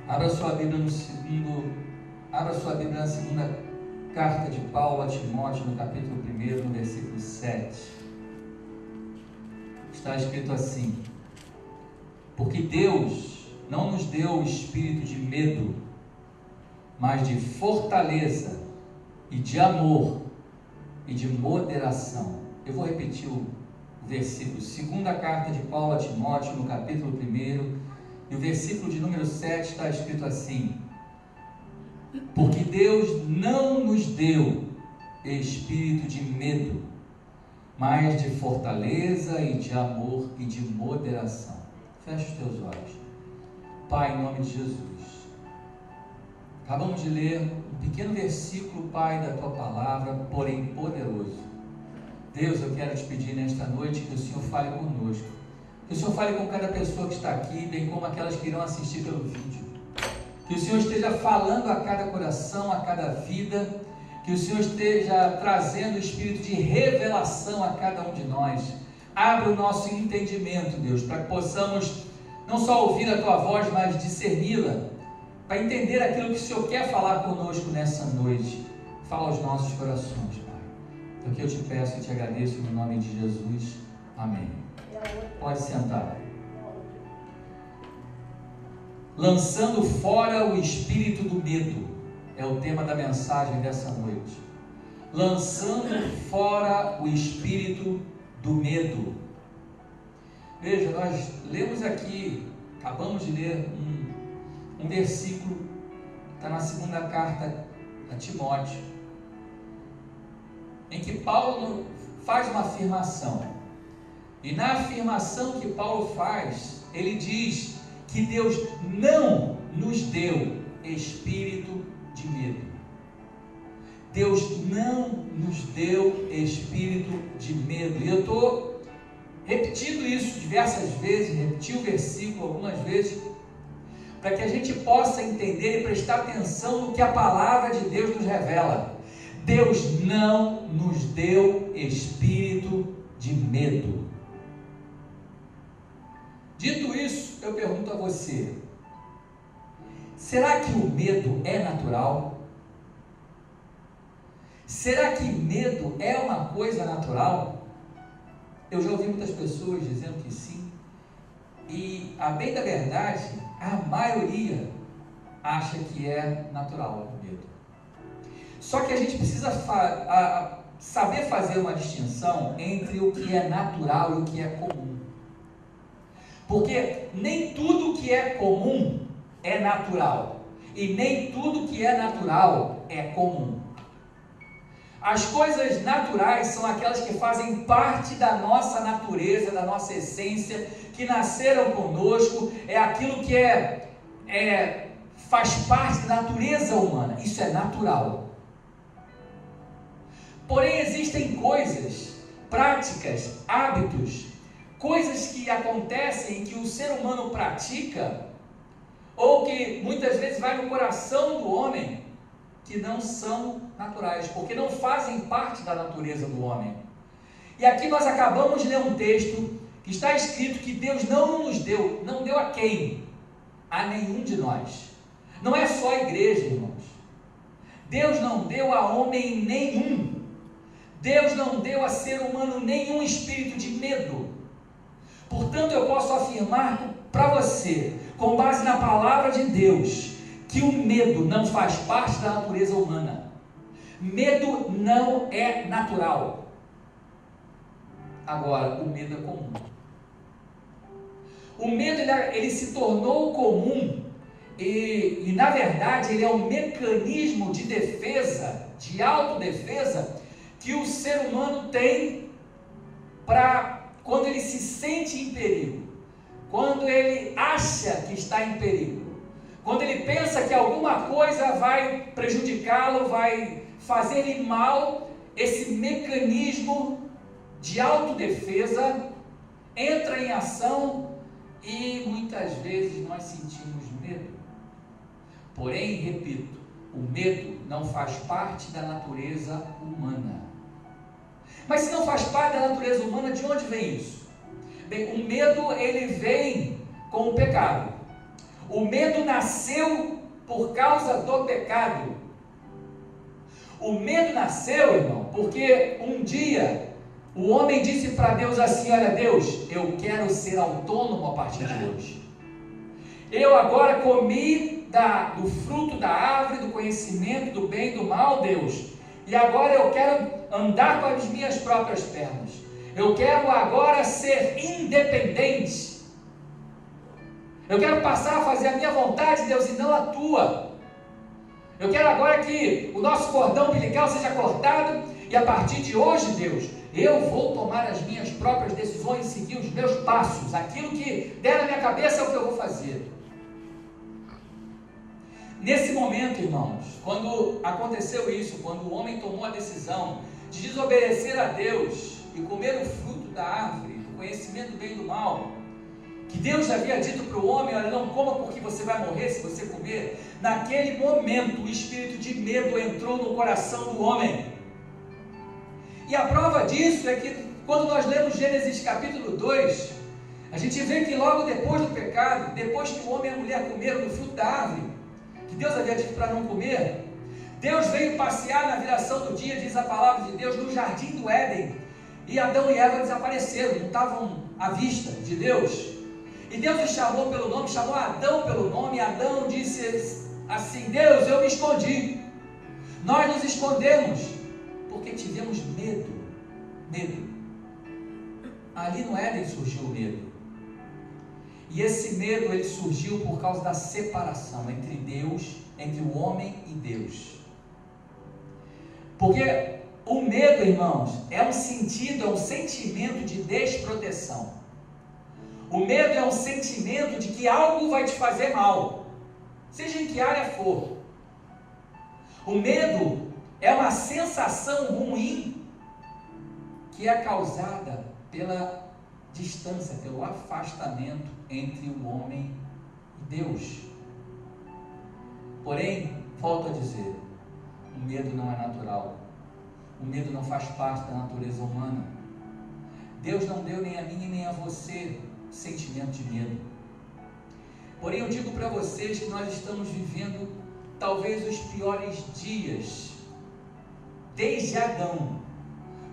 Abra sua Bíblia na segunda carta de Paulo a Timóteo, no capítulo 1, no versículo 7. Está escrito assim: porque Deus não nos deu o espírito de medo, mas de fortaleza e de amor e de moderação. Eu vou repetir o versículo. Segunda carta de Paulo a Timóteo, no capítulo 1, e o versículo de número 7 está escrito assim: porque Deus não nos deu espírito de medo, mas de fortaleza e de amor e de moderação. Feche os teus olhos. Pai, em nome de Jesus, acabamos de ler um pequeno versículo, Pai, da Tua palavra, porém poderoso. Deus, eu quero te pedir nesta noite que o Senhor fale conosco, que o Senhor fale com cada pessoa que está aqui, bem como aquelas que irão assistir pelo vídeo. Que o Senhor esteja falando a cada coração, a cada vida, que o Senhor esteja trazendo o espírito de revelação a cada um de nós. Abre o nosso entendimento, Deus, para que possamos não só ouvir a Tua voz, mas discerni-la, para entender aquilo que o Senhor quer falar conosco nessa noite. Fala aos nossos corações, Pai. Então, que eu te peço e te agradeço no nome de Jesus. Amém. Pode sentar. Lançando fora o espírito do medo é o tema da mensagem dessa noite. Lançando fora o espírito do medo. Veja, nós lemos aqui, acabamos de ler um versículo que está na segunda carta a Timóteo, em que Paulo faz uma afirmação. E na afirmação que Paulo faz, ele diz que Deus não nos deu espírito de medo. Deus não nos deu espírito de medo. E eu estou repetindo isso diversas vezes, repeti o versículo algumas vezes, para que a gente possa entender e prestar atenção no que a palavra de Deus nos revela. Deus não nos deu espírito de medo. Dito isso, eu pergunto a você: será que o medo é natural? Será que medo é uma coisa natural? Eu já ouvi muitas pessoas dizendo que sim, e a bem da verdade, a maioria acha que é natural o medo. Só que a gente precisa saber fazer uma distinção entre o que é natural e o que é comum. Porque nem tudo que é comum é natural, e nem tudo que é natural é comum. As coisas naturais são aquelas que fazem parte da nossa natureza, da nossa essência, que nasceram conosco, é aquilo que faz parte da natureza humana, isso é natural. Porém, existem coisas, práticas, hábitos, coisas que acontecem, que o ser humano pratica, ou que muitas vezes vai no coração do homem, que não são naturais, porque não fazem parte da natureza do homem. E aqui nós acabamos de ler um texto que está escrito que Deus não nos deu, não deu a quem? A nenhum de nós. Não é só a igreja, irmãos. Deus não deu a homem nenhum. Deus não deu a ser humano nenhum espírito de medo. Portanto, eu posso afirmar para você, com base na palavra de Deus, que o medo não faz parte da natureza humana. Medo não é natural. Agora, o medo é comum. O medo ele se tornou comum e na verdade ele é um mecanismo de defesa, de autodefesa, que o ser humano tem para quando ele se sente em perigo, quando ele acha que está em perigo, quando ele pensa que alguma coisa vai prejudicá-lo, vai fazer-lhe mal, esse mecanismo de autodefesa entra em ação e muitas vezes nós sentimos medo. Porém, repito, o medo não faz parte da natureza humana. Mas se não faz parte da natureza humana, de onde vem isso? Bem, o medo ele vem com o pecado. O medo nasceu por causa do pecado. O medo nasceu, irmão, porque um dia o homem disse para Deus assim: olha, Deus, eu quero ser autônomo a partir de hoje. Eu agora comi do fruto da árvore do conhecimento do bem e do mal, Deus, e agora eu quero andar com as minhas próprias pernas. Eu quero agora ser independente. Eu quero passar a fazer a minha vontade, Deus, e não a tua. Eu quero agora que o nosso cordão umbilical seja cortado, e a partir de hoje, Deus, eu vou tomar as minhas próprias decisões e seguir os meus passos. Aquilo que der na minha cabeça é o que eu vou fazer. Nesse momento, irmãos, quando aconteceu isso, quando o homem tomou a decisão de desobedecer a Deus e comer o fruto da árvore, do conhecimento do bem e do mal, que Deus havia dito para o homem: olha, não coma porque você vai morrer se você comer. Naquele momento o espírito de medo entrou no coração do homem. E a prova disso é que quando nós lemos Gênesis capítulo 2, a gente vê que logo depois do pecado, depois que o homem e a mulher comeram do fruto da árvore, que Deus havia dito para não comer, Deus veio passear na viração do dia, diz a palavra de Deus, no jardim do Éden, e Adão e Eva desapareceram, não estavam à vista de Deus. E Deus os chamou pelo nome, chamou Adão pelo nome, e Adão disse assim: Deus, eu me escondi. Nós nos escondemos porque tivemos medo. Ali no Éden surgiu o medo. E esse medo, ele surgiu por causa da separação entre Deus, entre o homem e Deus. Porque o medo, irmãos, é um sentimento de desproteção. O medo é um sentimento de que algo vai te fazer mal, seja em que área for. O medo é uma sensação ruim que é causada pela distância, pelo afastamento entre o homem e Deus. Porém, volto a dizer, o medo não é natural. O medo não faz parte da natureza humana. Deus não deu nem a mim nem a você sentimento de medo. Porém, eu digo para vocês que nós estamos vivendo talvez os piores dias desde Adão,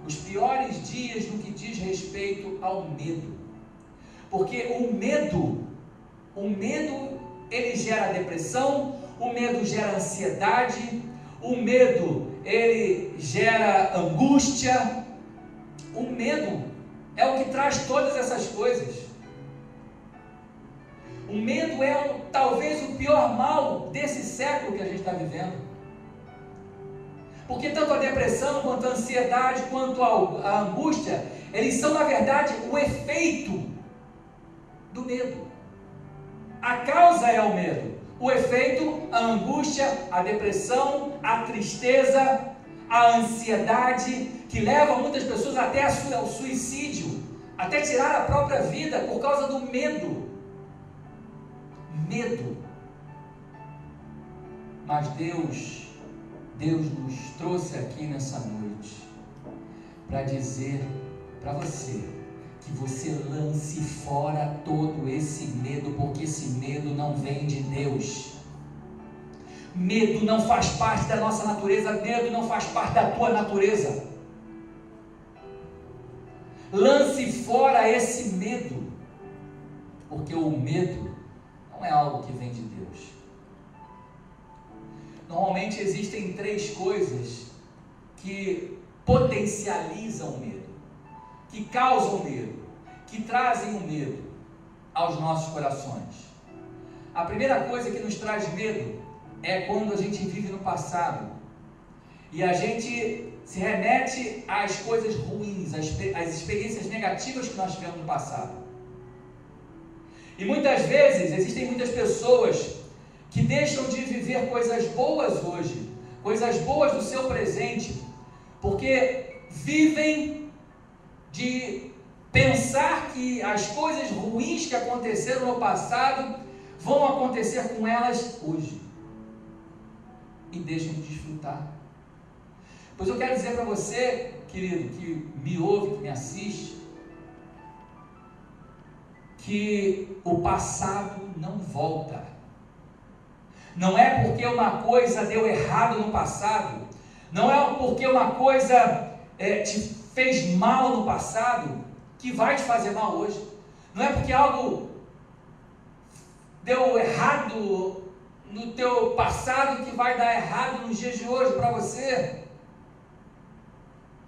os piores dias no que diz respeito ao medo. Porque o medo ele gera depressão, o medo gera ansiedade, o medo ele gera angústia. O medo é o que traz todas essas coisas. O medo é talvez o pior mal desse século que a gente está vivendo. Porque tanto a depressão, quanto a ansiedade, quanto a angústia, eles são na verdade o efeito do medo. A causa é o medo. O efeito, a angústia, a depressão, a tristeza, a ansiedade, que leva muitas pessoas até ao suicídio, até tirar a própria vida por causa do medo. Medo. Mas Deus nos trouxe aqui nessa noite para dizer para você que você lance fora todo esse medo, porque esse medo não vem de Deus. Medo não faz parte da nossa natureza, medo não faz parte da tua natureza. Lance fora esse medo, porque o medo não é algo que vem de Deus. Normalmente existem 3 coisas que potencializam o medo, que causam medo, que trazem o medo aos nossos corações. A primeira coisa que nos traz medo é quando a gente vive no passado e a gente se remete às coisas ruins, às experiências negativas que nós tivemos no passado. E muitas vezes existem muitas pessoas que deixam de viver coisas boas hoje, coisas boas do seu presente, porque vivem de pensar que as coisas ruins que aconteceram no passado vão acontecer com elas hoje, e deixam de desfrutar. Pois eu quero dizer para você, querido, que me ouve, que me assiste, que o passado não volta. Não é porque uma coisa deu errado no passado, não é porque uma coisa te fez mal no passado que vai te fazer mal hoje. Não é porque algo deu errado no teu passado que vai dar errado nos dias de hoje para você.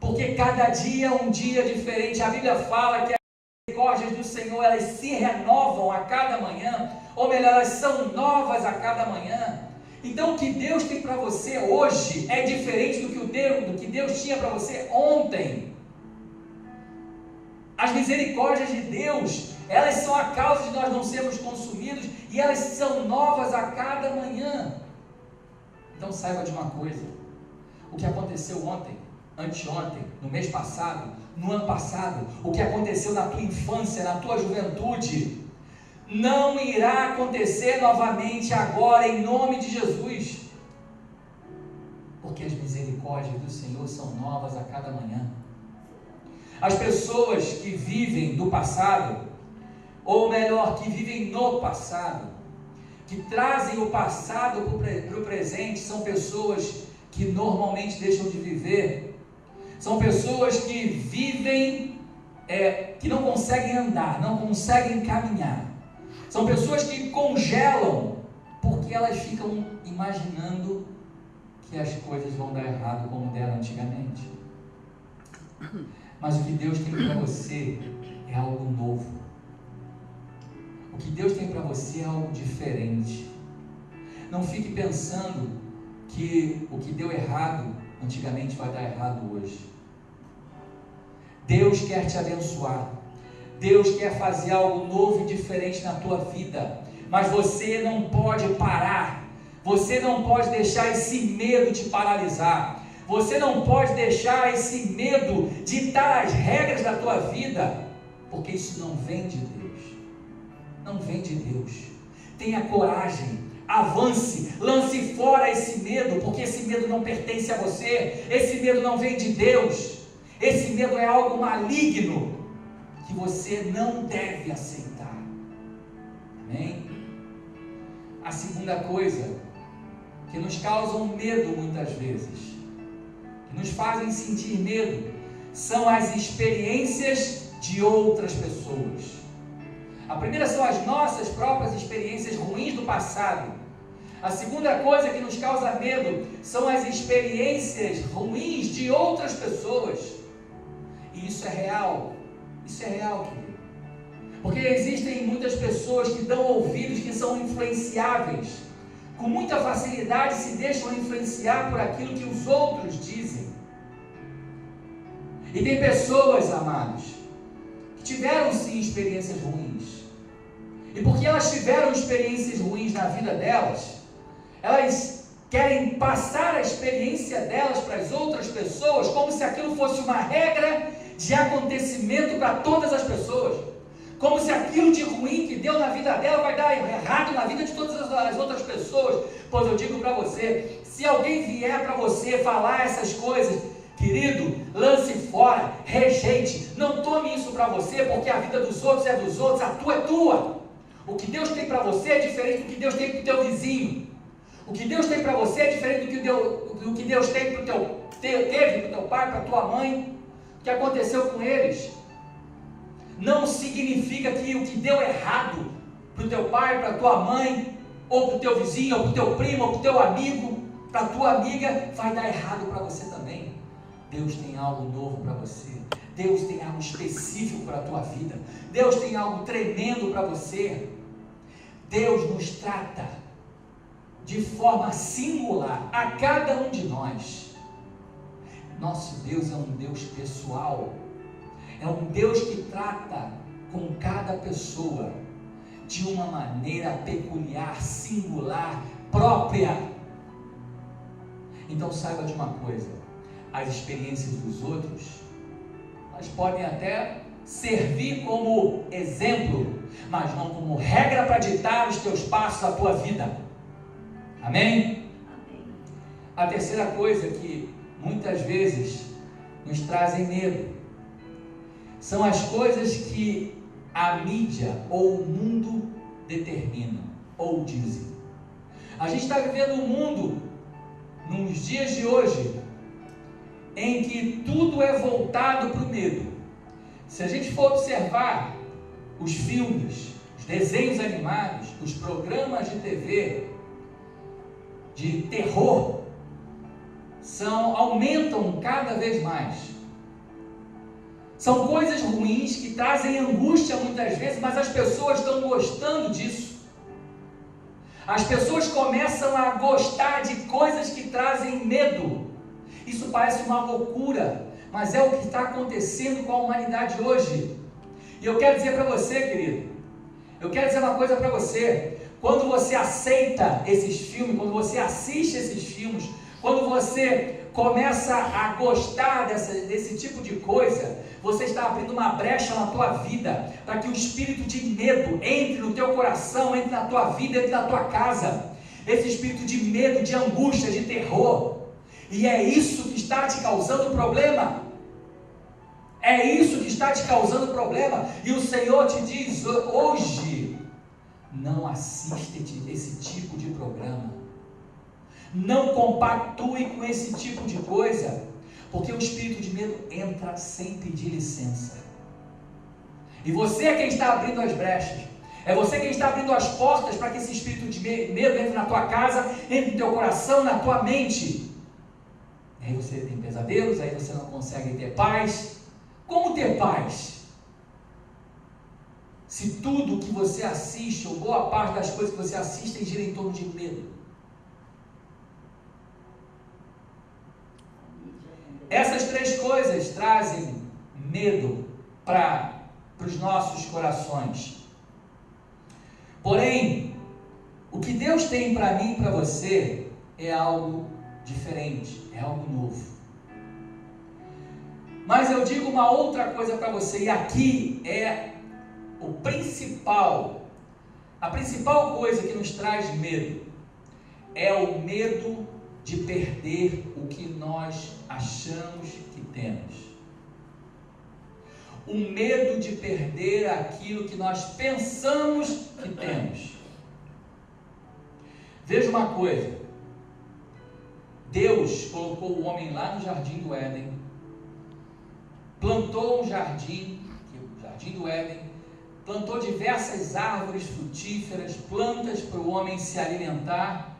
Porque cada dia é um dia diferente. A Bíblia fala que as misericórdias do Senhor, elas se renovam a cada manhã, ou melhor, elas são novas a cada manhã. Então o que Deus tem para você hoje é diferente do que Deus tinha para você ontem. As misericórdias de Deus, elas são a causa de nós não sermos consumidos, e elas são novas a cada manhã. Então saiba de uma coisa: o que aconteceu ontem, anteontem, no mês passado, no ano passado, o que aconteceu na tua infância, na tua juventude, não irá acontecer novamente agora, em nome de Jesus, porque as misericórdias do Senhor são novas a cada manhã. As pessoas que vivem do passado, ou melhor, que vivem no passado, que trazem o passado para o presente, são pessoas que normalmente deixam de viver, são pessoas que vivem, que não conseguem andar, não conseguem caminhar, são pessoas que congelam, porque elas ficam imaginando que as coisas vão dar errado como deram antigamente. Mas o que Deus tem para você é algo novo. O que Deus tem para você é algo diferente. Não fique pensando que o que deu errado antigamente vai dar errado hoje. Deus quer te abençoar. Deus quer fazer algo novo e diferente na tua vida. Mas você não pode parar. Você não pode deixar esse medo te paralisar. Você não pode deixar esse medo ditar as regras da tua vida, porque isso não vem de Deus. Não vem de Deus. Tenha coragem, avance, lance fora esse medo, porque esse medo não pertence a você, esse medo não vem de Deus, esse medo é algo maligno, que você não deve aceitar. Amém? A segunda coisa, que nos causa um medo muitas vezes, que nos fazem sentir medo, são as experiências de outras pessoas. A primeira são as nossas próprias experiências ruins do passado. A segunda coisa que nos causa medo são as experiências ruins de outras pessoas. E isso é real. Isso é real, querido. Porque existem muitas pessoas que dão ouvidos, que são influenciáveis. Com muita facilidade se deixam influenciar por aquilo que os outros dizem. E tem pessoas, amados, que tiveram sim experiências ruins. E porque elas tiveram experiências ruins na vida delas, elas querem passar a experiência delas para as outras pessoas, como se aquilo fosse uma regra de acontecimento para todas as pessoas. Como se aquilo de ruim que deu na vida dela vai dar errado na vida de todas as outras pessoas. Pois eu digo para você, se alguém vier para você falar essas coisas, querido, lance fora, rejeite, não tome isso para você, porque a vida dos outros é dos outros, a tua é tua. O que Deus tem para você é diferente do que Deus tem para o teu vizinho. O que Deus tem para você é diferente do que Deus tem para teve para o teu pai, para a tua mãe, o que aconteceu com eles. Não significa que o que deu errado para o teu pai, para a tua mãe, ou para o teu vizinho, ou para o teu primo, ou para o teu amigo, para a tua amiga, vai dar errado para você também. Deus tem algo novo para você. Deus tem algo específico para a tua vida. Deus tem algo tremendo para você. Deus nos trata de forma singular a cada um de nós. Nosso Deus é um Deus pessoal. É um Deus que trata com cada pessoa de uma maneira peculiar, singular, própria. Então saiba de uma coisa: as experiências dos outros, elas podem até servir como exemplo, mas não como regra para ditar os teus passos, a tua vida. Amém? A terceira coisa que muitas vezes nos trazem medo são as coisas que a mídia ou o mundo determinam ou dizem. A gente está vivendo um mundo, nos dias de hoje, em que tudo é voltado para o medo. Se a gente for observar os filmes, os desenhos animados, os programas de TV, de terror, aumentam cada vez mais. São coisas ruins que trazem angústia muitas vezes, mas as pessoas estão gostando disso. As pessoas começam a gostar de coisas que trazem medo. Isso parece uma loucura, mas é o que está acontecendo com a humanidade hoje. E eu quero dizer para você, querido, eu quero dizer uma coisa para você. Quando você aceita esses filmes, quando você assiste esses filmes, quando você começa a gostar desse tipo de coisa, você está abrindo uma brecha na tua vida, para que o espírito de medo entre no teu coração, entre na tua vida, entre na tua casa. Esse espírito de medo, de angústia, de terror. E é isso que está te causando problema. É isso que está te causando problema. E o Senhor te diz hoje: não assista esse tipo de programa. Não compactue com esse tipo de coisa, porque o espírito de medo entra sem pedir licença. E você é quem está abrindo as brechas. É você quem está abrindo as portas para que esse espírito de medo entre na tua casa, entre no teu coração, na tua mente. Aí você tem pesadelos, aí você não consegue ter paz. Como ter paz? Se tudo que você assiste, ou boa parte das coisas que você assiste, gira em torno de medo. Essas três coisas trazem medo para os nossos corações. Porém, o que Deus tem para mim e para você é algo diferente, é algo novo. Mas eu digo uma outra coisa para você, e aqui é a principal coisa que nos traz medo, é o medo de perder o que nós achamos que temos. O medo de perder aquilo que nós pensamos que temos. Veja uma coisa, Deus colocou o homem lá no jardim do Éden, plantou um jardim, o jardim do Éden, plantou diversas árvores frutíferas, plantas para o homem se alimentar,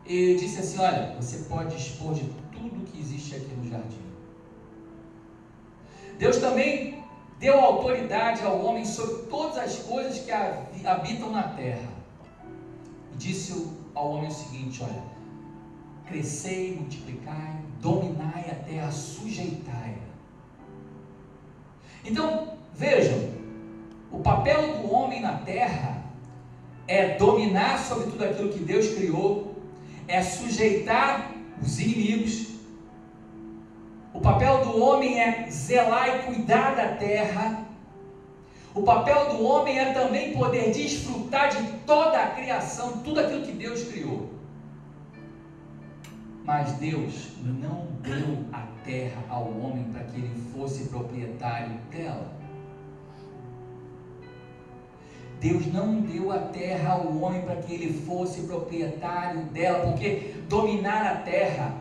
e disse assim: olha, você pode dispor de tudo que existe aqui no jardim. Deus também deu autoridade ao homem sobre todas as coisas que habitam na terra, e disse ao homem o seguinte: olha, crescei, multiplicai, dominai a terra, sujeitai-a. Então, vejam, o papel do homem na terra é dominar sobre tudo aquilo que Deus criou, é sujeitar os inimigos. O papel do homem é zelar e cuidar da terra. O papel do homem é também poder desfrutar de toda a criação, tudo aquilo que Deus criou. Mas Deus não deu a terra ao homem para que ele fosse proprietário dela. Deus não deu a terra ao homem para que ele fosse proprietário dela, porque dominar a terra,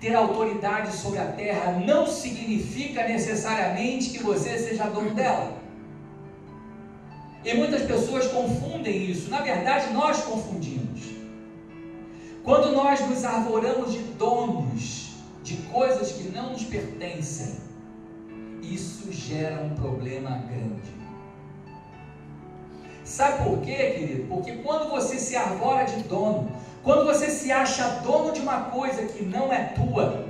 ter autoridade sobre a terra, não significa necessariamente que você seja dono dela. E muitas pessoas confundem isso. Na verdade, nós confundimos. Quando nós nos arvoramos de donos de coisas que não nos pertencem, isso gera um problema grande. Sabe por quê, querido? Porque quando você se arvora de dono, quando você se acha dono de uma coisa que não é tua,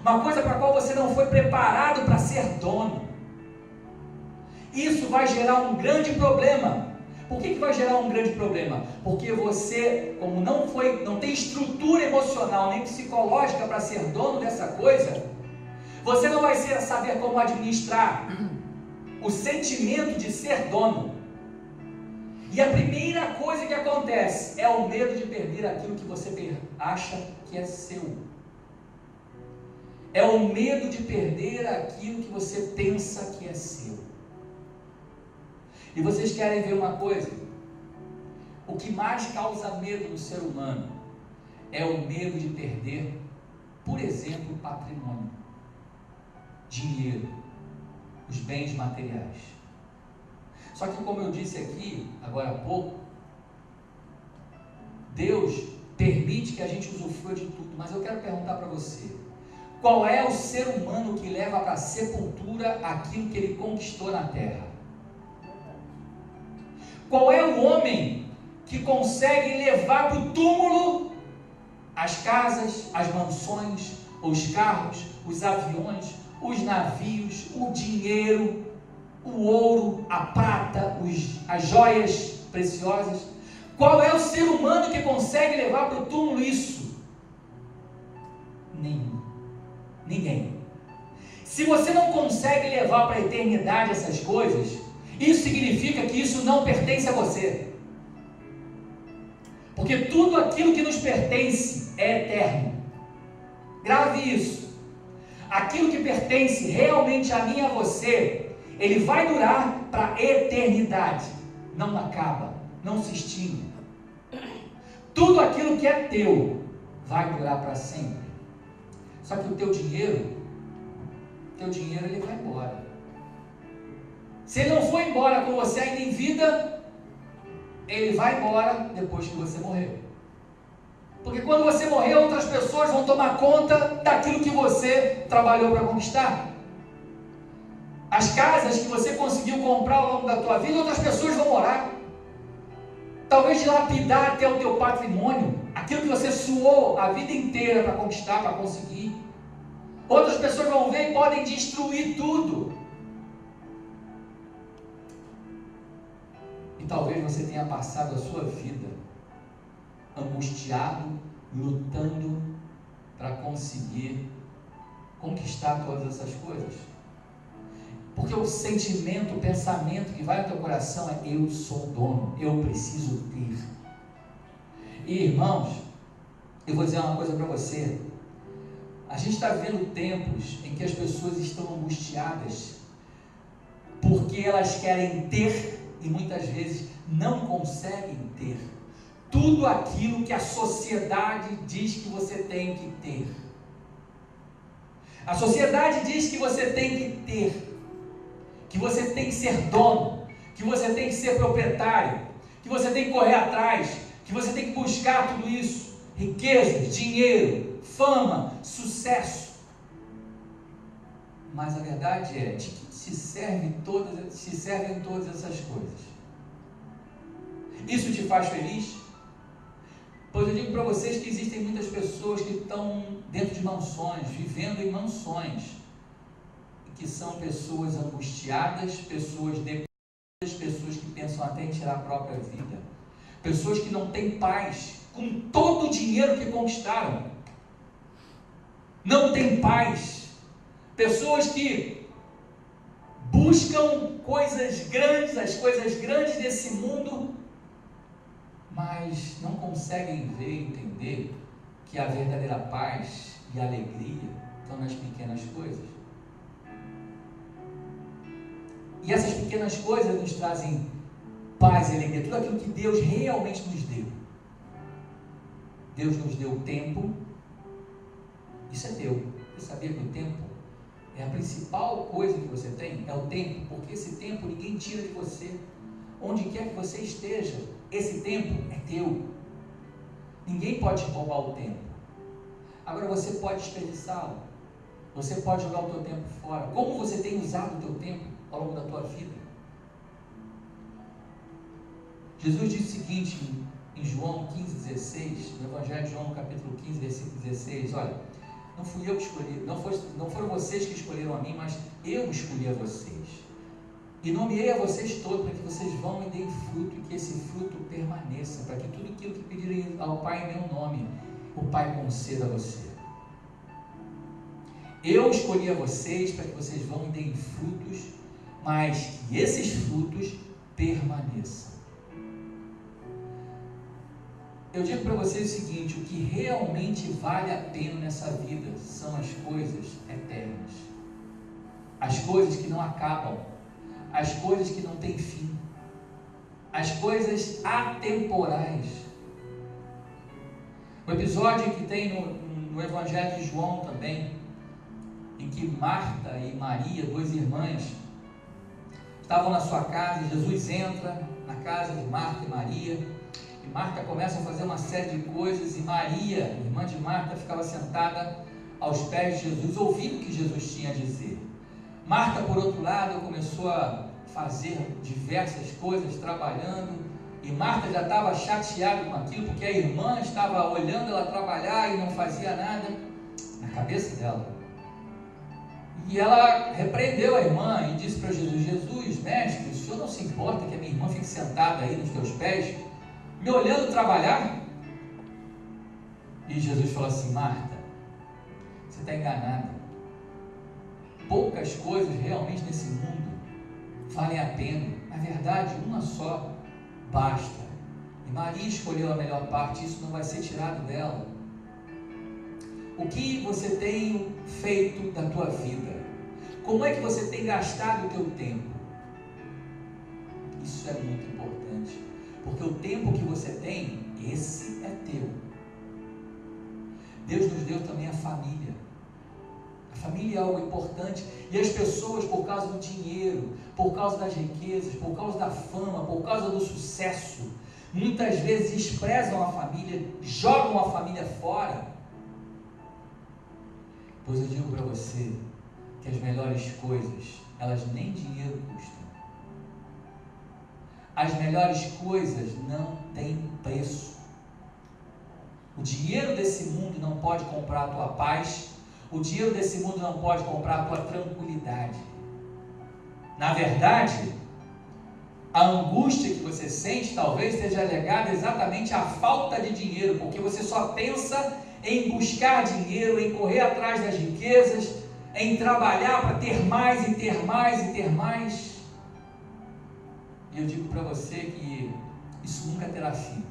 uma coisa para a qual você não foi preparado para ser dono, isso vai gerar um grande problema. Por que vai gerar um grande problema? Porque você, como não tem estrutura emocional nem psicológica para ser dono dessa coisa, você não vai saber como administrar o sentimento de ser dono. E a primeira coisa que acontece é o medo de perder aquilo que você acha que é seu. É o medo de perder aquilo que você pensa que é seu. E vocês querem ver uma coisa? o que mais causa medo no ser humano é o medo de perder, por exemplo, patrimônio, dinheiro, os bens materiais. Só que, como eu disse aqui, agora há pouco, Deus permite que a gente usufrua de tudo, mas eu quero perguntar para você, qual é o ser humano que leva para a sepultura aquilo que ele conquistou na terra? Qual é o homem que consegue levar para o túmulo as casas, as mansões, os carros, os aviões, os navios, o dinheiro, o ouro, a prata, as joias preciosas? Qual é o ser humano que consegue levar para o túmulo isso? Nenhum. Ninguém. Se você não consegue levar para a eternidade essas coisas, isso significa que isso não pertence a você. Porque tudo aquilo que nos pertence é eterno. Grave isso. Aquilo que pertence realmente a mim e a você, ele vai durar para a eternidade. Não acaba, não se extingue. Tudo aquilo que é teu vai durar para sempre. Só que o teu dinheiro ele vai embora. Se ele não for embora com você ainda em vida, ele vai embora depois que você morreu. Porque quando você morrer, outras pessoas vão tomar conta daquilo que você trabalhou para conquistar. As casas que você conseguiu comprar ao longo da tua vida, outras pessoas vão morar. Talvez dilapidar até o teu patrimônio, aquilo que você suou a vida inteira para conquistar, para conseguir. Outras pessoas vão ver e podem destruir tudo. E talvez você tenha passado a sua vida angustiado, lutando para conseguir conquistar todas essas coisas. Porque o sentimento, o pensamento que vai no teu coração é: eu sou dono, eu preciso ter. E irmãos, eu vou dizer uma coisa para você. A gente está vivendo tempos em que as pessoas estão angustiadas porque elas querem ter e muitas vezes não conseguem ter tudo aquilo que a sociedade diz que você tem que ter. A sociedade diz que você tem que ter, que você tem que ser dono, que você tem que ser proprietário, que você tem que correr atrás, que você tem que buscar tudo isso: riquezas, dinheiro, fama, sucesso. Mas a verdade é de que se servem todas essas coisas. Isso te faz feliz? Pois eu digo para vocês que existem muitas pessoas que estão dentro de mansões, vivendo em mansões, que são pessoas angustiadas, pessoas deprimidas, pessoas que pensam até em tirar a própria vida, pessoas que não têm paz com todo o dinheiro que conquistaram, não têm paz, pessoas que buscam coisas grandes, as coisas grandes desse mundo, mas não conseguem ver e entender que a verdadeira paz e a alegria estão nas pequenas coisas. E essas pequenas coisas nos trazem paz e alegria, tudo aquilo que Deus realmente nos deu. Deus nos deu tempo, isso é teu. Você sabia que o tempo é a principal coisa que você tem? É o tempo, porque esse tempo ninguém tira de você. Onde quer que você esteja, esse tempo é teu. Ninguém pode roubar o tempo. Agora você pode desperdiçá-lo. Você pode jogar o teu tempo fora. Como você tem usado o teu tempo ao longo da tua vida? Jesus disse o seguinte em João 15,16, no Evangelho de João, no capítulo 15, versículo 16, olha: não fui eu que escolhi, não foram vocês que escolheram a mim, mas eu escolhi a vocês. E nomeei a vocês todos para que vocês vão e deem fruto, e que esse fruto permaneça, para que tudo aquilo que pedirem ao Pai em meu nome, o Pai conceda a você. Eu escolhi a vocês para que vocês vão e deem frutos, mas que esses frutos permaneçam. Eu digo para vocês o seguinte: o que realmente vale a pena nessa vida são as coisas eternas, as coisas que não acabam, as coisas que não têm fim. as coisas atemporais. O episódio que tem no Evangelho de João também, em que Marta e Maria, duas irmãs, estavam na sua casa, e Jesus entra na casa de Marta e Maria, e Marta começa a fazer uma série de coisas, e Maria, irmã de Marta, ficava sentada aos pés de Jesus, ouvindo o que Jesus tinha a dizer. Marta, por outro lado, começou a fazer diversas coisas, trabalhando, e Marta já estava chateada com aquilo, porque a irmã estava olhando ela trabalhar e não fazia nada na cabeça dela. E ela repreendeu a irmã e disse para Jesus: Jesus, mestre, o senhor não se importa que a minha irmã fique sentada aí nos teus pés, me olhando trabalhar? E Jesus falou assim: Marta, você está enganada. Poucas coisas realmente nesse mundo valem a pena. Na verdade, uma só basta. E Maria escolheu a melhor parte, isso não vai ser tirado dela. O que você tem feito da tua vida? Como é que você tem gastado o teu tempo? Isso é muito importante, porque o tempo que você tem, esse é teu. Deus nos deu também a família. A família é algo importante, e as pessoas, por causa do dinheiro, por causa das riquezas, por causa da fama, por causa do sucesso, muitas vezes desprezam a família, jogam a família fora. Pois eu digo para você que as melhores coisas, elas nem dinheiro custam. As melhores coisas não têm preço. O dinheiro desse mundo não pode comprar a tua paz. O dinheiro desse mundo não pode comprar a tua tranquilidade. Na verdade, a angústia que você sente talvez seja ligada exatamente à falta de dinheiro, porque você só pensa em buscar dinheiro, em correr atrás das riquezas, em trabalhar para ter mais e ter mais e ter mais. E eu digo para você que isso nunca terá fim,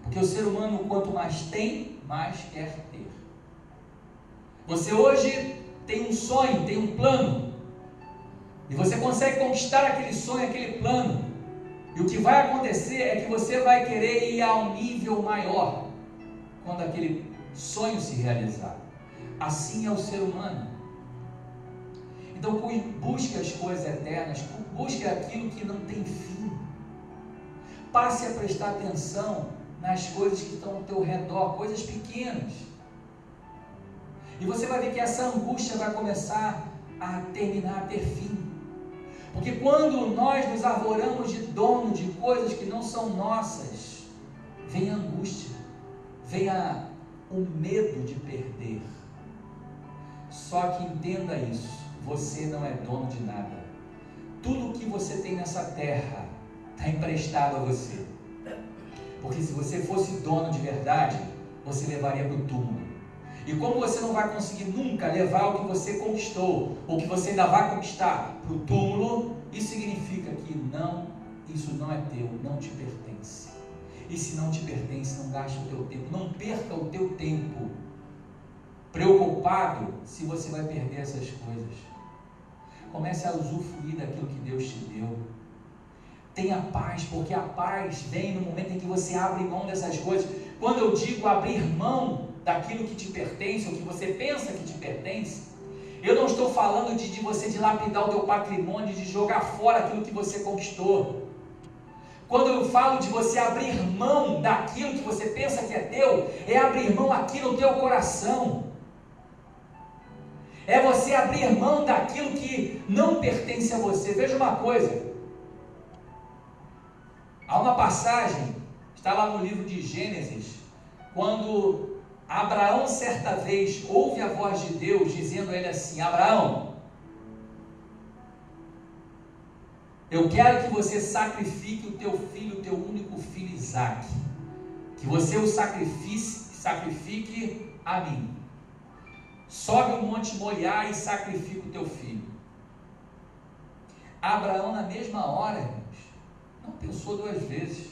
porque o ser humano, quanto mais tem, mais quer ter. Você hoje tem um sonho, tem um plano, e você consegue conquistar aquele sonho, aquele plano, e o que vai acontecer é que você vai querer ir a um nível maior quando aquele sonho se realizar. Assim é o ser humano. Então busque as coisas eternas, busque aquilo que não tem fim. Passe a prestar atenção nas coisas que estão ao teu redor, coisas pequenas. E você vai ver que essa angústia vai começar a terminar, a ter fim. Porque quando nós nos arvoramos de dono de coisas que não são nossas, vem a angústia, vem o medo de perder. Só que entenda isso, você não é dono de nada. Tudo que você tem nessa terra está emprestado a você. Porque se você fosse dono de verdade, você levaria para o túmulo. E como você não vai conseguir nunca levar o que você conquistou, ou que você ainda vai conquistar, para o túmulo, isso significa que isso não é teu, não te pertence. E se não te pertence, não gaste o teu tempo, não perca o teu tempo preocupado se você vai perder essas coisas. Comece a usufruir daquilo que Deus te deu. Tenha paz, porque a paz vem no momento em que você abre mão dessas coisas. Quando eu digo abrir mão daquilo que te pertence, ou que você pensa que te pertence, eu não estou falando de você dilapidar o teu patrimônio, de jogar fora aquilo que você conquistou. Quando eu falo de você abrir mão daquilo que você pensa que é teu, é abrir mão aqui no teu coração. É você abrir mão daquilo que não pertence a você. Veja uma coisa. Há uma passagem, está lá no livro de Gênesis, quando Abraão certa vez ouve a voz de Deus dizendo a ele assim: Abraão, eu quero que você sacrifique o teu filho, o teu único filho Isaque, que você o sacrifique a mim. Sobe o monte Moriá e sacrifica o teu filho. Abraão, na mesma hora, irmãos, não pensou duas vezes.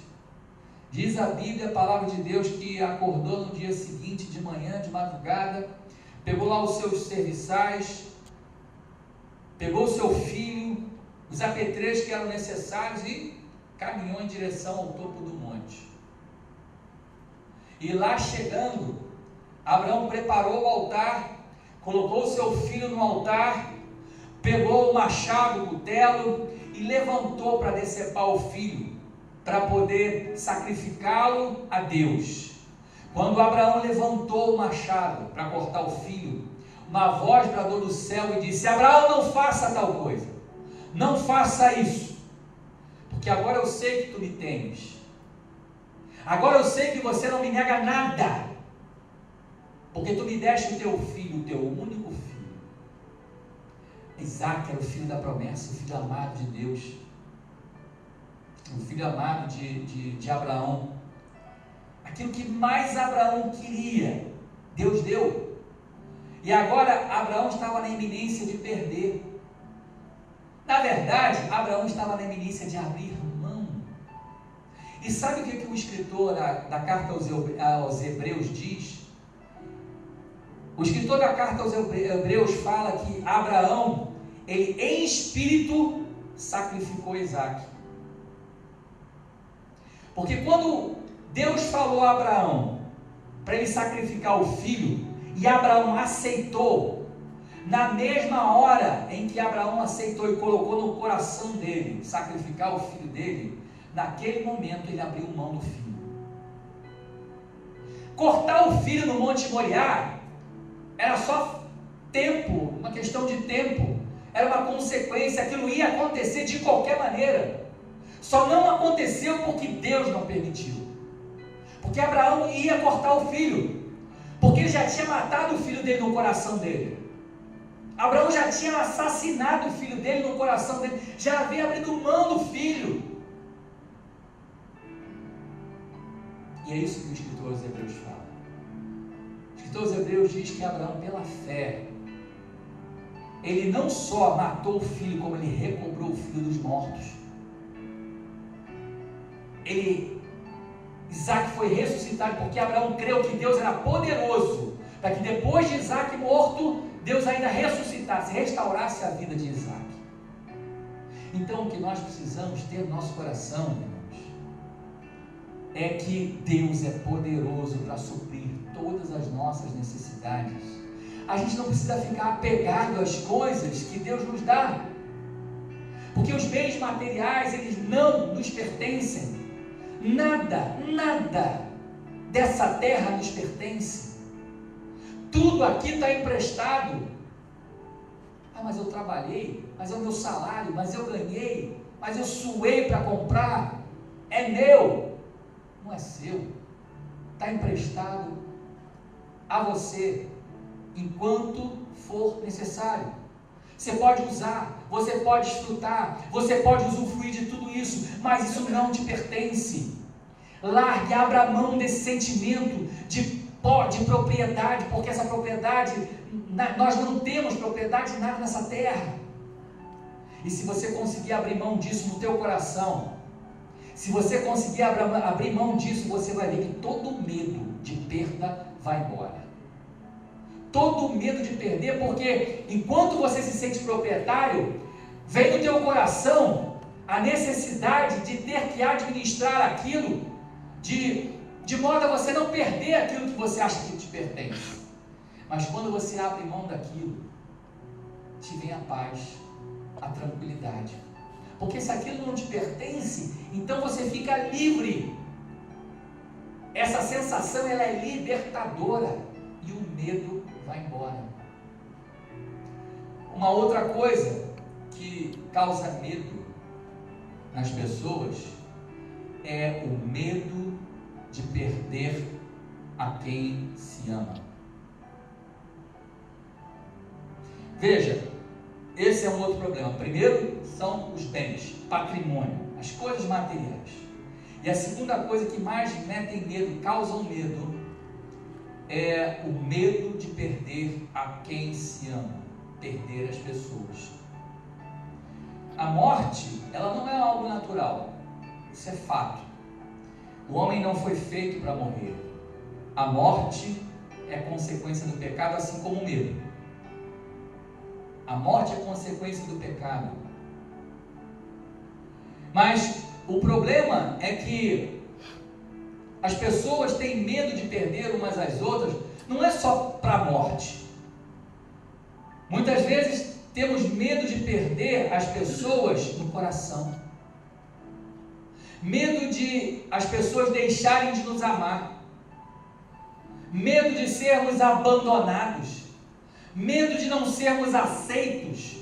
Diz a Bíblia, a palavra de Deus, que acordou no dia seguinte, de manhã, de madrugada, pegou lá os seus serviçais, pegou o seu filho, os apetrechos que eram necessários e caminhou em direção ao topo do monte. E lá chegando, Abraão preparou o altar, colocou seu filho no altar, pegou o machado, o cutelo e levantou para decepar o filho, para poder sacrificá-lo a Deus. Quando Abraão levantou o machado para cortar o filho, uma voz bradou do céu e disse: Abraão, não faça tal coisa, não faça isso, porque agora eu sei que tu me temes, agora eu sei que você não me nega nada, porque tu me deste o teu filho, o teu único filho. Isaac era o filho da promessa, o filho amado de Deus, o filho amado de Abraão. Aquilo que mais Abraão queria, Deus deu. E agora Abraão estava na iminência de perder. Na verdade, Abraão estava na iminência de abrir mão. E sabe o que o escritor da carta aos Hebreus diz? O escritor da carta aos Hebreus fala que Abraão, ele em espírito sacrificou Isaac. Porque quando Deus falou a Abraão para ele sacrificar o filho, e Abraão aceitou, na mesma hora em que Abraão aceitou e colocou no coração dele sacrificar o filho dele, naquele momento ele abriu mão do filho. Cortar o filho no Monte Moriá era só tempo, uma questão de tempo, era uma consequência, aquilo ia acontecer de qualquer maneira, só não aconteceu porque Deus não permitiu, porque Abraão ia cortar o filho, porque ele já tinha matado o filho dele no coração dele. Abraão já tinha assassinado o filho dele no coração dele, já havia abrido mão do filho. E é isso que o escritor aos Hebreus fala. O escritor aos Hebreus diz que Abraão, pela fé, ele não só matou o filho, como ele recobrou o filho dos mortos. Isaac foi ressuscitado porque Abraão creu que Deus era poderoso para que depois de Isaac morto, Deus ainda ressuscitasse, restaurasse a vida de Isaac. Então o que nós precisamos ter no nosso coração, irmãos, é que Deus é poderoso para suprir todas as nossas necessidades. A gente não precisa ficar apegado às coisas que Deus nos dá, porque os bens materiais, eles não nos pertencem. Nada dessa terra nos pertence. Tudo aqui está emprestado. Mas eu trabalhei, mas é o meu salário, mas eu ganhei, mas eu suei para comprar. É meu. Não é seu. Está emprestado a você enquanto for necessário. Você pode usar, você pode desfrutar, você pode usufruir de tudo isso, mas isso não te pertence. Largue, abra mão desse sentimento de propriedade, porque essa propriedade, nós não temos propriedade de nada nessa terra. E se você conseguir abrir mão disso no teu coração, se você conseguir abrir mão disso, você vai ver que todo medo de perda vai embora. Todo medo de perder, porque enquanto você se sente proprietário, vem no teu coração a necessidade de ter que administrar aquilo, de modo a você não perder aquilo que você acha que te pertence. Mas quando você abre mão daquilo, te vem a paz, a tranquilidade, porque se aquilo não te pertence, então você fica livre. Essa sensação, ela é libertadora, e o medo vai embora. Uma outra coisa que causa medo nas pessoas é o medo de perder a quem se ama. Veja, esse é um outro problema. Primeiro são os bens, patrimônio, as coisas materiais. E a segunda coisa que mais metem medo e causam medo é o medo de perder a quem se ama, perder as pessoas. A morte, ela não é algo natural, isso é fato. O homem não foi feito para morrer. A morte é consequência do pecado, assim como o medo. A morte é consequência do pecado. Mas o problema é que as pessoas têm medo de perder umas às outras, não é só para a morte. Muitas vezes temos medo de perder as pessoas no coração. Medo de as pessoas deixarem de nos amar. Medo de sermos abandonados. Medo de não sermos aceitos.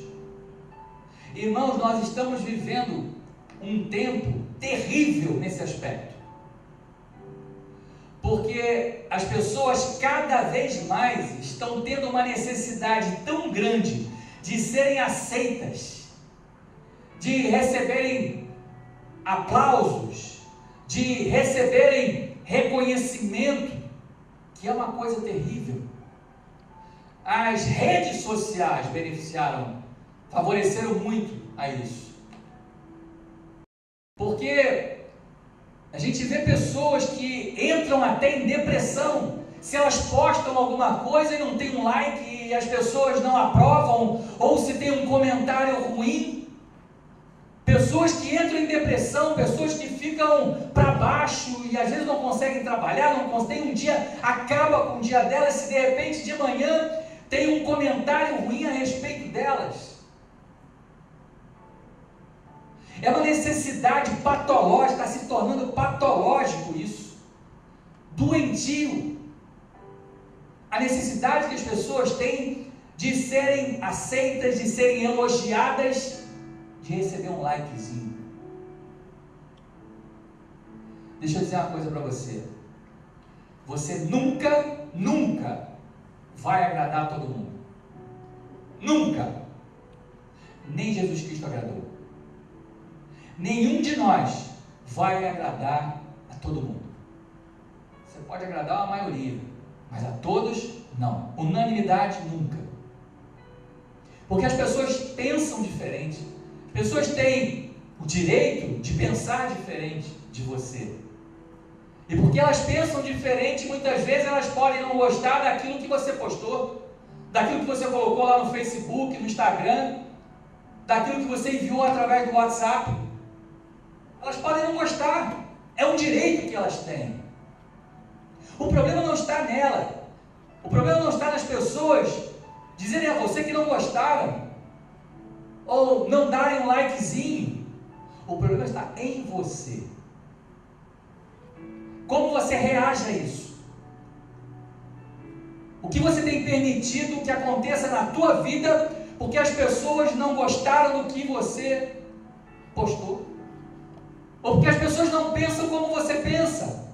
Irmãos, nós estamos vivendo um tempo terrível nesse aspecto. Porque as pessoas cada vez mais estão tendo uma necessidade tão grande de serem aceitas, de receberem aplausos, de receberem reconhecimento, que é uma coisa terrível. As redes sociais favoreceram muito a isso. Porque a gente vê pessoas que entram até em depressão se elas postam alguma coisa e não tem um like e as pessoas não aprovam, ou se tem um comentário ruim. Pessoas que entram em depressão, pessoas que ficam para baixo e às vezes não conseguem trabalhar, tem um dia, acaba com o dia delas, se de repente de manhã tem um comentário ruim a respeito delas. É uma necessidade patológica, está se tornando patológico isso, doentio. A necessidade que as pessoas têm de serem aceitas, de serem elogiadas, de receber um likezinho. Deixa eu dizer uma coisa para você. Você nunca vai agradar a todo mundo. Nunca. Nem Jesus Cristo agradou. Nenhum de nós vai agradar a todo mundo. Você pode agradar a maioria, mas a todos não. Unanimidade nunca. Porque as pessoas pensam diferente. As pessoas têm o direito de pensar diferente de você. E porque elas pensam diferente, muitas vezes elas podem não gostar daquilo que você postou, daquilo que você colocou lá no Facebook, no Instagram, daquilo que você enviou através do WhatsApp. Elas podem não gostar, é um direito que elas têm. O problema não está nela, o problema não está nas pessoas dizerem a você que não gostaram, ou não darem um likezinho. O problema está em você. Como você reage a isso? O que você tem permitido que aconteça na tua vida porque as pessoas não gostaram do que você postou? Ou porque as pessoas não pensam como você pensa?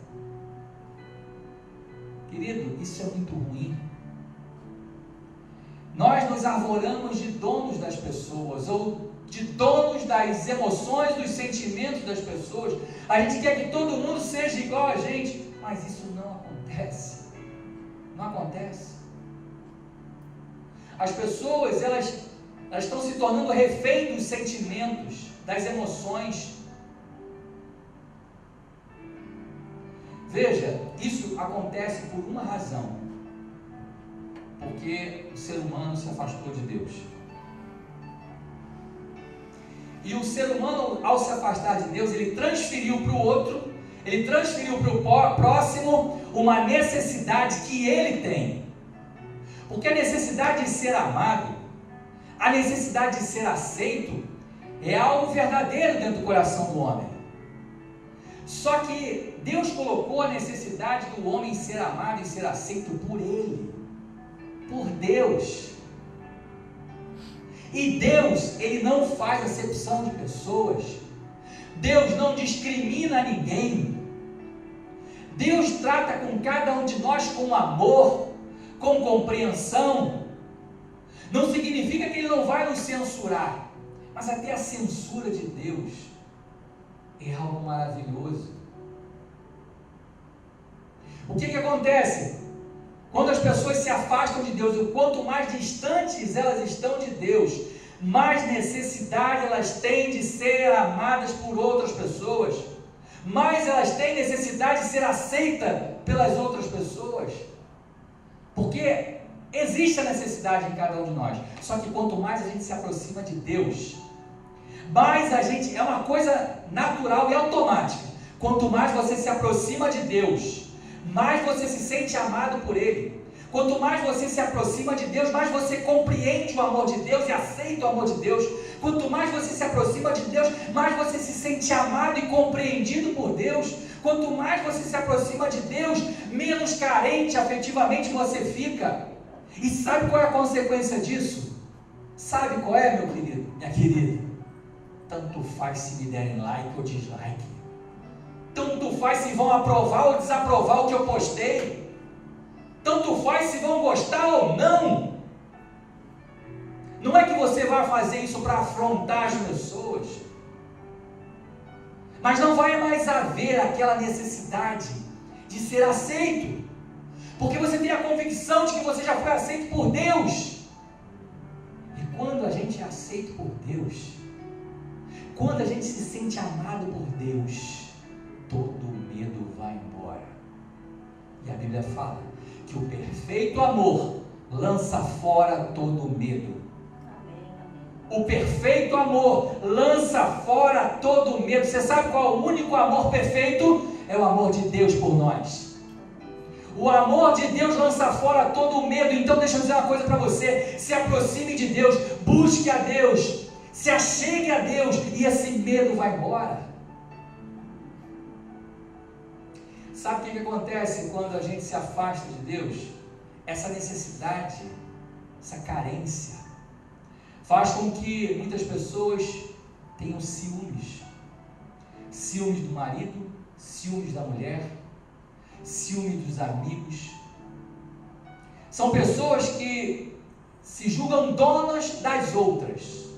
Querido, isso é muito ruim. Nós nos arvoramos de donos das pessoas, ou de donos das emoções, dos sentimentos das pessoas. A gente quer que todo mundo seja igual a gente, mas isso não acontece. Não acontece. As pessoas, elas estão se tornando refém dos sentimentos, das emoções. Veja, isso acontece por uma razão. Porque o ser humano se afastou de Deus. E o ser humano, ao se afastar de Deus, ele transferiu para o outro, ele transferiu para o próximo uma necessidade que ele tem. Porque a necessidade de ser amado, a necessidade de ser aceito, é algo verdadeiro dentro do coração do homem. Só que Deus colocou a necessidade do homem ser amado e ser aceito por Ele, por Deus. E Deus, Ele não faz acepção de pessoas. Deus não discrimina ninguém. Deus trata com cada um de nós com amor, com compreensão. Não significa que Ele não vai nos censurar, mas até a censura de Deus é algo maravilhoso. O que acontece? Quando as pessoas se afastam de Deus, e quanto mais distantes elas estão de Deus, mais necessidade elas têm de ser amadas por outras pessoas, mais elas têm necessidade de ser aceitas pelas outras pessoas, porque existe a necessidade em cada um de nós. Só que quanto mais a gente se aproxima de Deus, mais a gente, é uma coisa natural e automática. Quanto mais você se aproxima de Deus, mais você se sente amado por Ele. Quanto mais você se aproxima de Deus, mais você compreende o amor de Deus e aceita o amor de Deus. Quanto mais você se aproxima de Deus, mais você se sente amado e compreendido por Deus. Quanto mais você se aproxima de Deus, menos carente afetivamente você fica. E sabe qual é a consequência disso? Sabe qual é, meu querido, minha querida? Tanto faz se me derem like ou dislike. Tanto faz se vão aprovar ou desaprovar o que eu postei. Tanto faz se vão gostar ou não. Não é que você vai fazer isso para afrontar as pessoas, mas não vai mais haver aquela necessidade de ser aceito, porque você tem a convicção de que você já foi aceito por Deus. E quando a gente é aceito por Deus, quando a gente se sente amado por Deus, todo medo vai embora. E a Bíblia fala que o perfeito amor lança fora todo medo. O perfeito amor lança fora todo medo. Você sabe qual é o único amor perfeito? É o amor de Deus por nós. O amor de Deus lança fora todo medo. Então deixa eu dizer uma coisa para você: se aproxime de Deus, busque a Deus, se achegue a Deus, e esse medo vai embora. Sabe o que acontece quando a gente se afasta de Deus? Essa necessidade, essa carência, faz com que muitas pessoas tenham ciúmes. Ciúmes do marido, ciúmes da mulher, ciúmes dos amigos. São pessoas que se julgam donas das outras.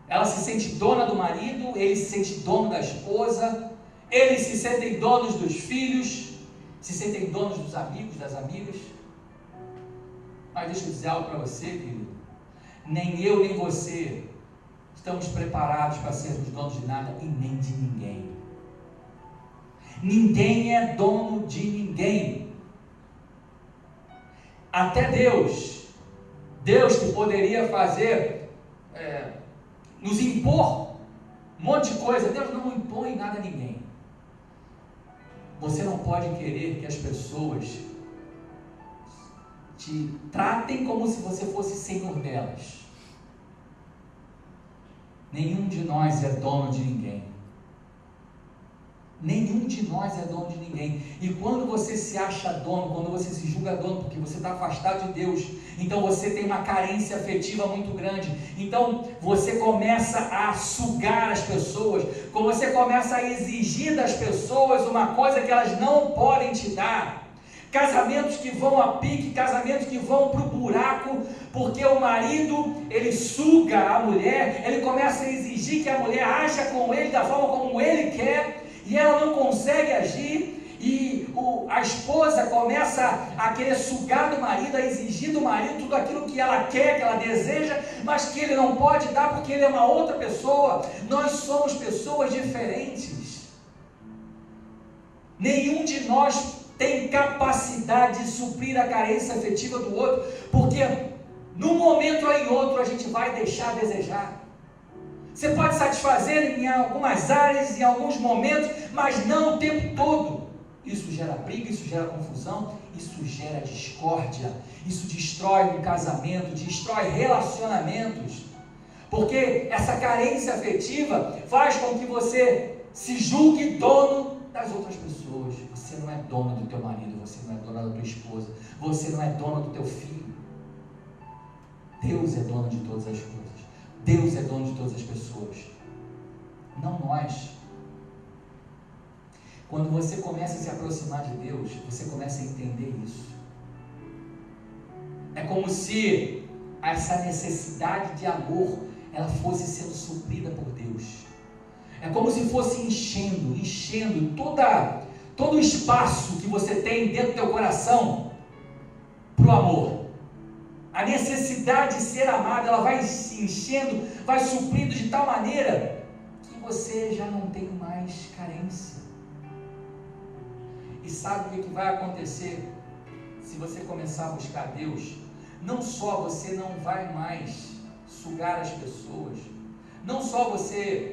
Ela se sente dona do marido, ele se sente dono da esposa, eles se sentem donos dos filhos, se sentem donos dos amigos, das amigas. Mas deixa eu dizer algo para você, querido. Nem eu, nem você estamos preparados para sermos donos de nada e nem de ninguém. Ninguém é dono de ninguém. Até Deus. Deus que poderia fazer, nos impor um monte de coisa. Deus não impõe nada a ninguém. Você não pode querer que as pessoas te tratem como se você fosse senhor delas. Nenhum de nós é dono de ninguém. Nenhum de nós é dono de ninguém. E quando você se acha dono, quando você se julga dono, porque você está afastado de Deus, então você tem uma carência afetiva muito grande. Então você começa a sugar as pessoas, você começa a exigir das pessoas uma coisa que elas não podem te dar. Casamentos que vão a pique, casamentos que vão para o buraco, porque o marido, ele suga a mulher, ele começa a exigir que a mulher haja com ele da forma como ele quer, e ela não consegue agir, e a esposa começa a querer sugar do marido, a exigir do marido tudo aquilo que ela quer, que ela deseja, mas que ele não pode dar porque ele é uma outra pessoa. Nós somos pessoas diferentes. Nenhum de nós tem capacidade de suprir a carência afetiva do outro, porque num momento ou em outro a gente vai deixar a desejar. Você pode satisfazer em algumas áreas, em alguns momentos, mas não o tempo todo. Isso gera briga, isso gera confusão, isso gera discórdia, isso destrói um casamento, destrói relacionamentos, porque essa carência afetiva faz com que você se julgue dono das outras pessoas. Você não é dono do teu marido, você não é dona da tua esposa, você não é dono do teu filho. Deus é dono de todas as coisas. Deus é dono de todas as pessoas, não nós. Quando você começa a se aproximar de Deus, você começa a entender isso. É como se essa necessidade de amor, ela fosse sendo suprida por Deus. É como se fosse enchendo todo o espaço que você tem dentro do teu coração para o amor. A necessidade de ser amado, ela vai se enchendo, vai suprindo de tal maneira que você já não tem mais carência. E sabe o que vai acontecer se você começar a buscar Deus? Não só você não vai mais sugar as pessoas, não só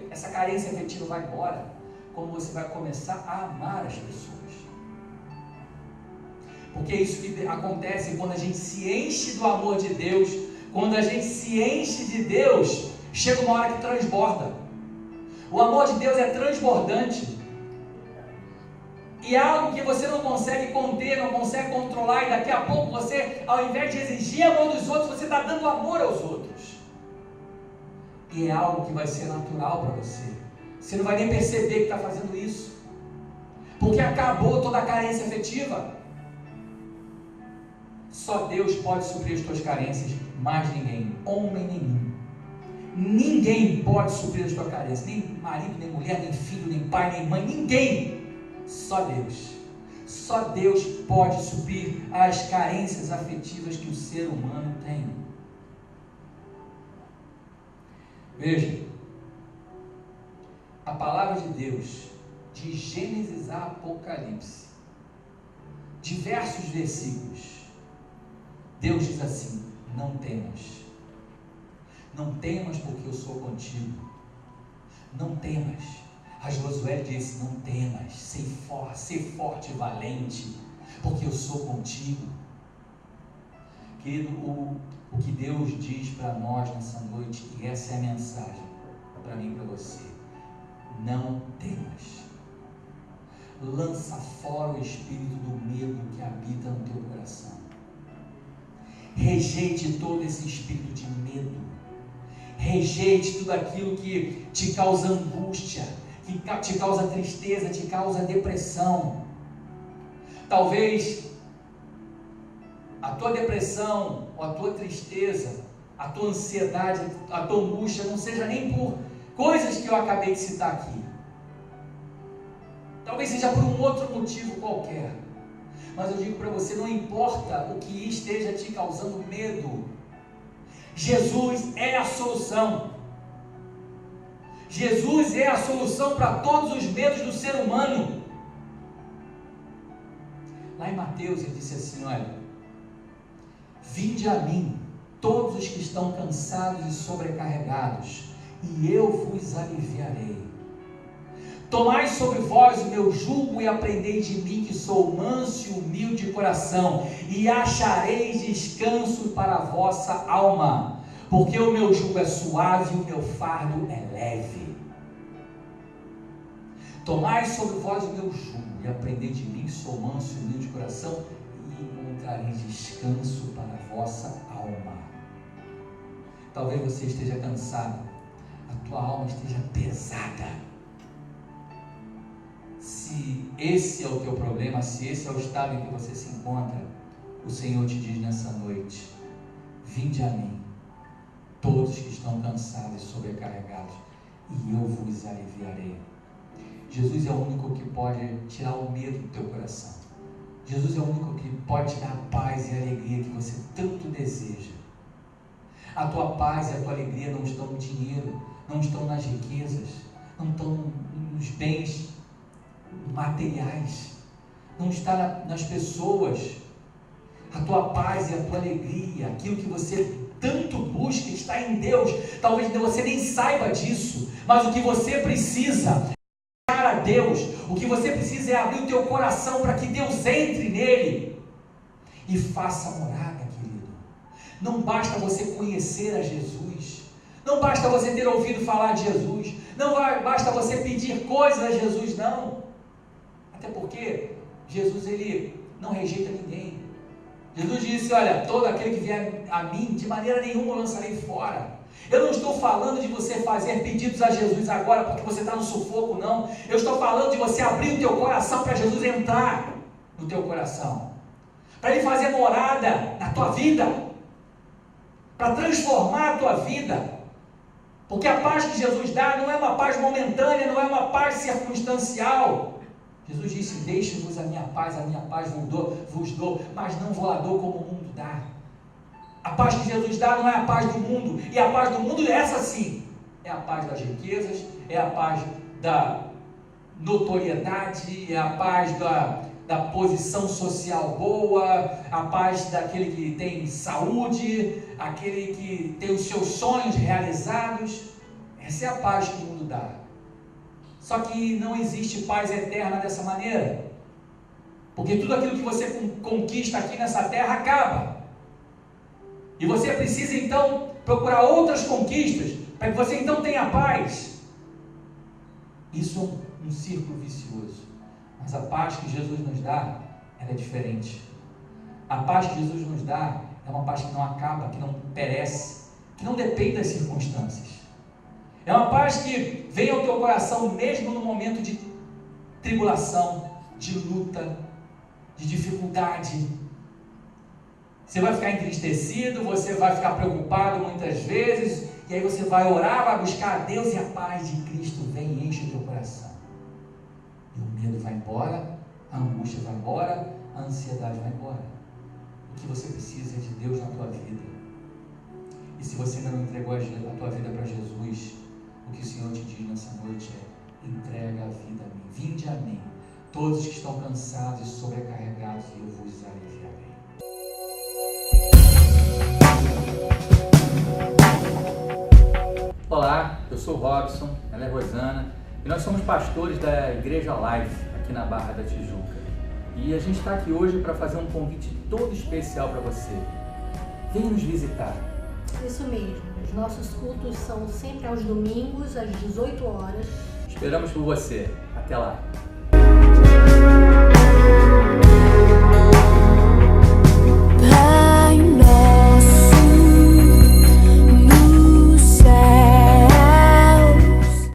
essa carência afetiva vai embora, como você vai começar a amar as pessoas. Porque é isso que acontece quando a gente se enche do amor de Deus. Quando a gente se enche de Deus, chega uma hora que transborda. O amor de Deus é transbordante. E é algo que você não consegue conter, não consegue controlar. E daqui a pouco você, ao invés de exigir amor dos outros, você está dando amor aos outros. E é algo que vai ser natural para você. Você não vai nem perceber que está fazendo isso. Porque acabou toda a carência afetiva. Só Deus pode suprir as tuas carências, mais ninguém, homem nenhum. Ninguém pode suprir as tuas carências, nem marido, nem mulher, nem filho, nem pai, nem mãe, ninguém. Só Deus. Só Deus pode suprir as carências afetivas que o ser humano tem. Veja, a palavra de Deus, de Gênesis a Apocalipse, diversos versículos, Deus diz assim: não temas. Não temas porque eu sou contigo. Não temas. A Josué disse: não temas, ser forte e valente, porque eu sou contigo. Querido, o que Deus diz para nós nessa noite, e essa é a mensagem para mim e para você: não temas. Lança fora o espírito do medo que habita no teu coração. Rejeite todo esse espírito de medo. Rejeite tudo aquilo que te causa angústia, que te causa tristeza, te causa depressão. Talvez a tua depressão, ou a tua tristeza, a tua ansiedade, a tua angústia não seja nem por coisas que eu acabei de citar aqui. Talvez seja por um outro motivo qualquer. Mas eu digo para você, não importa o que esteja te causando medo, Jesus é a solução. Jesus é a solução para todos os medos do ser humano. Lá em Mateus ele disse assim: olha, vinde a mim, todos os que estão cansados e sobrecarregados, e eu vos aliviarei. Tomai sobre vós o meu jugo e aprendei de mim, que sou manso e humilde de coração, e achareis descanso para a vossa alma, porque o meu jugo é suave e o meu fardo é leve. Tomai sobre vós o meu jugo e aprendei de mim, que sou manso e humilde de coração, e encontrareis descanso para a vossa alma. Talvez você esteja cansado, a tua alma esteja pesada. Se esse é o teu problema, se esse é o estado em que você se encontra, o Senhor te diz nessa noite: vinde a mim, todos que estão cansados e sobrecarregados, e eu vos aliviarei. Jesus é o único que pode tirar o medo do teu coração. Jesus é o único que pode te dar a paz e a alegria que você tanto deseja. A tua paz e a tua alegria não estão no dinheiro, não estão nas riquezas, não estão nos bens materiais, não está nas pessoas. A tua paz e a tua alegria, aquilo que você tanto busca, está em Deus. Talvez você nem saiba disso, mas o que você precisa é a Deus. O que você precisa é abrir o teu coração para que Deus entre nele e faça morada, querido. Não basta você conhecer a Jesus, não basta você ter ouvido falar de Jesus, não basta você pedir coisas a Jesus, não. Até porque Jesus, ele não rejeita ninguém. Jesus disse: olha, todo aquele que vier a mim, de maneira nenhuma eu lançarei fora. Eu não estou falando de você fazer pedidos a Jesus agora porque você está no sufoco, não. Eu estou falando de você abrir o teu coração para Jesus entrar no teu coração, para Ele fazer morada na tua vida, para transformar a tua vida. Porque a paz que Jesus dá não é uma paz momentânea, não é uma paz circunstancial. Jesus disse: deixe-vos a minha paz vos dou, mas não vou a dou como o mundo dá. A paz que Jesus dá não é a paz do mundo, e a paz do mundo é essa sim, é a paz das riquezas, é a paz da notoriedade, é a paz da posição social boa, a paz daquele que tem saúde, aquele que tem os seus sonhos realizados. Essa é a paz que o mundo dá. Só que não existe paz eterna dessa maneira. Porque tudo aquilo que você conquista aqui nessa terra acaba. E você precisa então procurar outras conquistas para que você então tenha paz. Isso é um círculo vicioso. Mas a paz que Jesus nos dá, ela é diferente. A paz que Jesus nos dá é uma paz que não acaba, que não perece, que não depende das circunstâncias. É uma paz que vem ao teu coração mesmo no momento de tribulação, de luta, de dificuldade. Você vai ficar entristecido, você vai ficar preocupado muitas vezes, e aí você vai orar, vai buscar a Deus, e a paz de Cristo vem e enche o teu coração. E o medo vai embora, a angústia vai embora, a ansiedade vai embora. O que você precisa é de Deus na tua vida. E se você ainda não entregou a tua vida para Jesus, o que o Senhor te diz nessa noite é: entrega a vida a mim, vinde a mim, todos que estão cansados e sobrecarregados, e eu vos aliviarei. Olá, eu sou o Robson, ela é Rosana, e nós somos pastores da Igreja Life, aqui na Barra da Tijuca. E a gente está aqui hoje para fazer um convite todo especial para você. Venha nos visitar. Isso mesmo, os nossos cultos são sempre aos domingos, às 18 horas. Esperamos por você. Até lá.